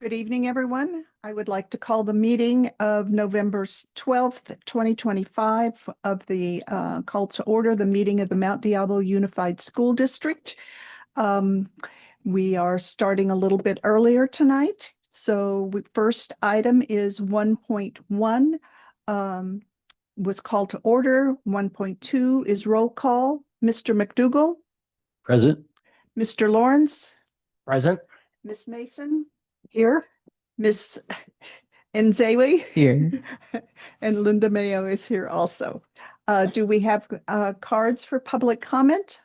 Good evening, everyone. I would like to call the meeting of November 12th, 2025 of the call to order the meeting of the Mount Diablo Unified School District. We are starting a little bit earlier tonight. So first item is 1.1 was called to order. 1.2 is roll call. Mr. McDougall. Present. Mr. Lawrence. Present. Ms. Mason. Here. Miss Nzewi. Here. And Linda Mayo is here also. Do we have cards for public comment?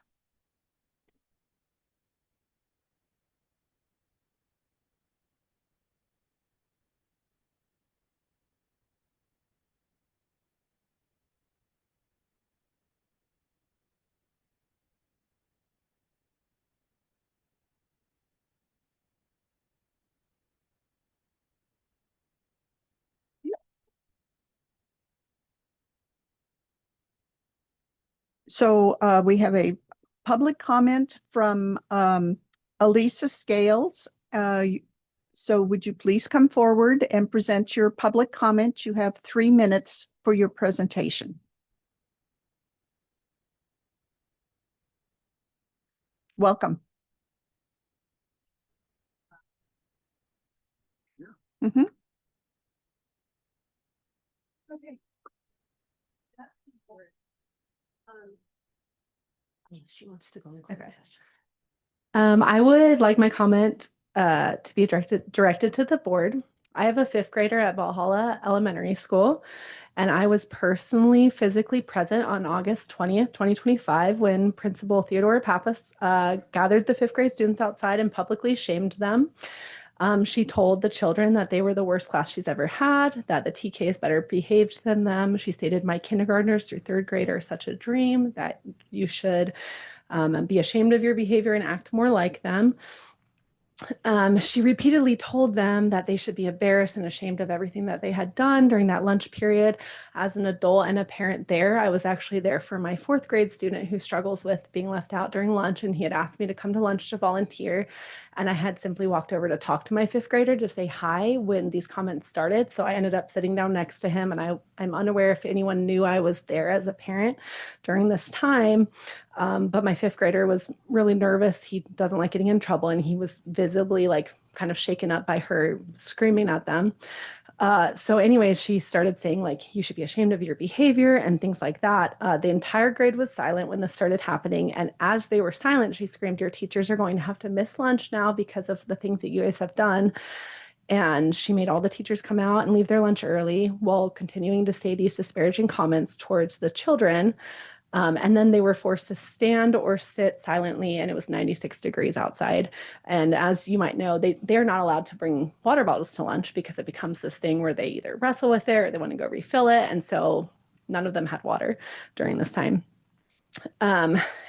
So we have a public comment from Elisa Scales. So would you please come forward and present your public comment? You have 3 minutes for your presentation. Welcome. Mm-hmm. Okay. She wants to go. Okay. I would like my comment to be directed to the board. I have a 5th grader at Valhalla Elementary School, and I was personally physically present on August 20th, 2025, when Principal Theodore Pappas gathered the 5th grade students outside and publicly shamed them. She told the children that they were the worst class she's ever had, that the TK is better behaved than them. She stated, "My kindergartners through 3rd grade are such a dream, that you should be ashamed of your behavior and act more like them." She repeatedly told them that they should be embarrassed and ashamed of everything that they had done during that lunch period. As an adult and a parent there, I was actually there for my 4th grade student who struggles with being left out during lunch, and he had asked me to come to lunch to volunteer. And I had simply walked over to talk to my 5th grader to say hi when these comments started. So I ended up sitting down next to him, and I'm unaware if anyone knew I was there as a parent during this time. But my 5th grader was really nervous. He doesn't like getting in trouble, and he was visibly like kind of shaken up by her screaming at them. So anyways, she started saying like, "You should be ashamed of your behavior," and things like that. The entire grade was silent when this started happening. And as they were silent, she screamed, "Your teachers are going to have to miss lunch now because of the things that you guys have done." And she made all the teachers come out and leave their lunch early while continuing to say these disparaging comments towards the children. And then they were forced to stand or sit silently, and it was 96 degrees outside. And as you might know, they're not allowed to bring water bottles to lunch because it becomes this thing where they either wrestle with it or they want to go refill it. And so none of them had water during this time.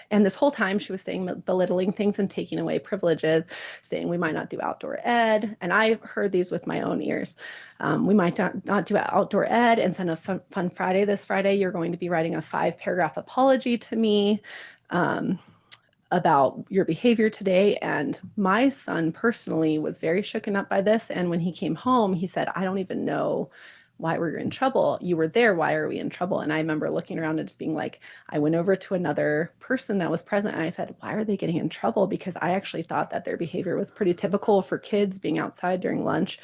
And this whole time she was saying belittling things and taking away privileges, saying we might not do outdoor ed. And I heard these with my own ears. We might not do outdoor ed, and send a fun Friday. This Friday, you're going to be writing a 5-paragraph apology to me about your behavior today. And my son personally was very shooken up by this. And when he came home, he said, "I don't even know why we're in trouble. You were there. Why are we in trouble?" And I remember looking around and just being like, I went over to another person that was present and I said, "Why are they getting in trouble?" Because I actually thought that their behavior was pretty typical for kids being outside during lunch.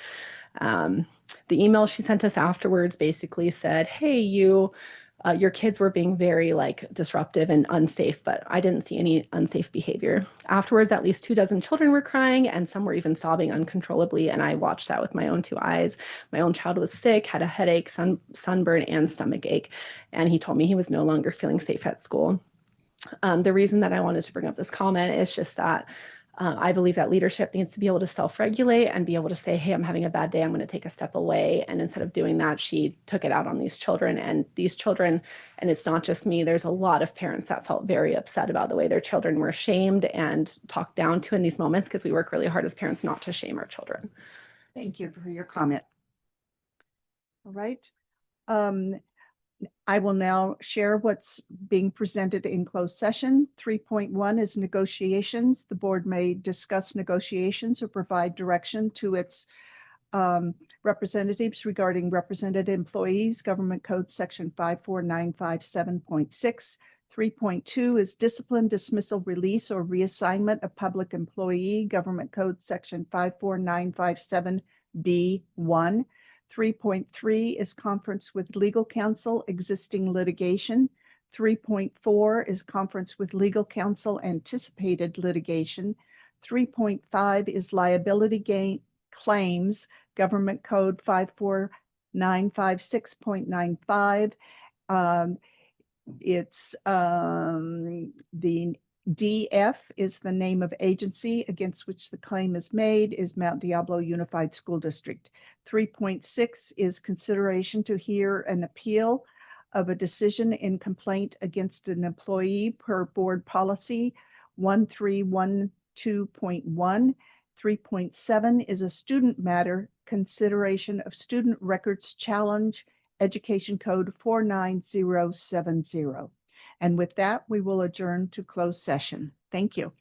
The email she sent us afterwards basically said, "Hey, your kids were being very like disruptive and unsafe," but I didn't see any unsafe behavior. Afterwards, at least 24 children were crying, and some were even sobbing uncontrollably. And I watched that with my own 2 eyes. My own child was sick, had a headache, sunburn, and stomach ache. And he told me he was no longer feeling safe at school. The reason that I wanted to bring up this comment is just that I believe that leadership needs to be able to self-regulate and be able to say, "Hey, I'm having a bad day. I'm going to take a step away." And instead of doing that, she took it out on these children. And these children, and it's not just me, there's a lot of parents that felt very upset about the way their children were shamed and talked down to in these moments, because we work really hard as parents not to shame our children. Thank you for your comment. All right. I will now share what's being presented in closed session. 3.1 is negotiations. The board may discuss negotiations or provide direction to its representatives regarding represented employees, Government Code Section 54957.6. 3.2 is discipline, dismissal, release, or reassignment of public employee, Government Code Section 54957B1. 3.3 is conference with legal counsel, existing litigation. 3.4 is conference with legal counsel, anticipated litigation. 3.5 is liability claims, Government Code 54956.95. It's the DF is the name of agency against which the claim is made, is Mount Diablo Unified School District. 3.6 is consideration to hear an appeal of a decision in complaint against an employee per board policy 1312.1. 3.7 is a student matter, consideration of student records challenge, Education Code 49070. And with that, we will adjourn to closed session. Thank you.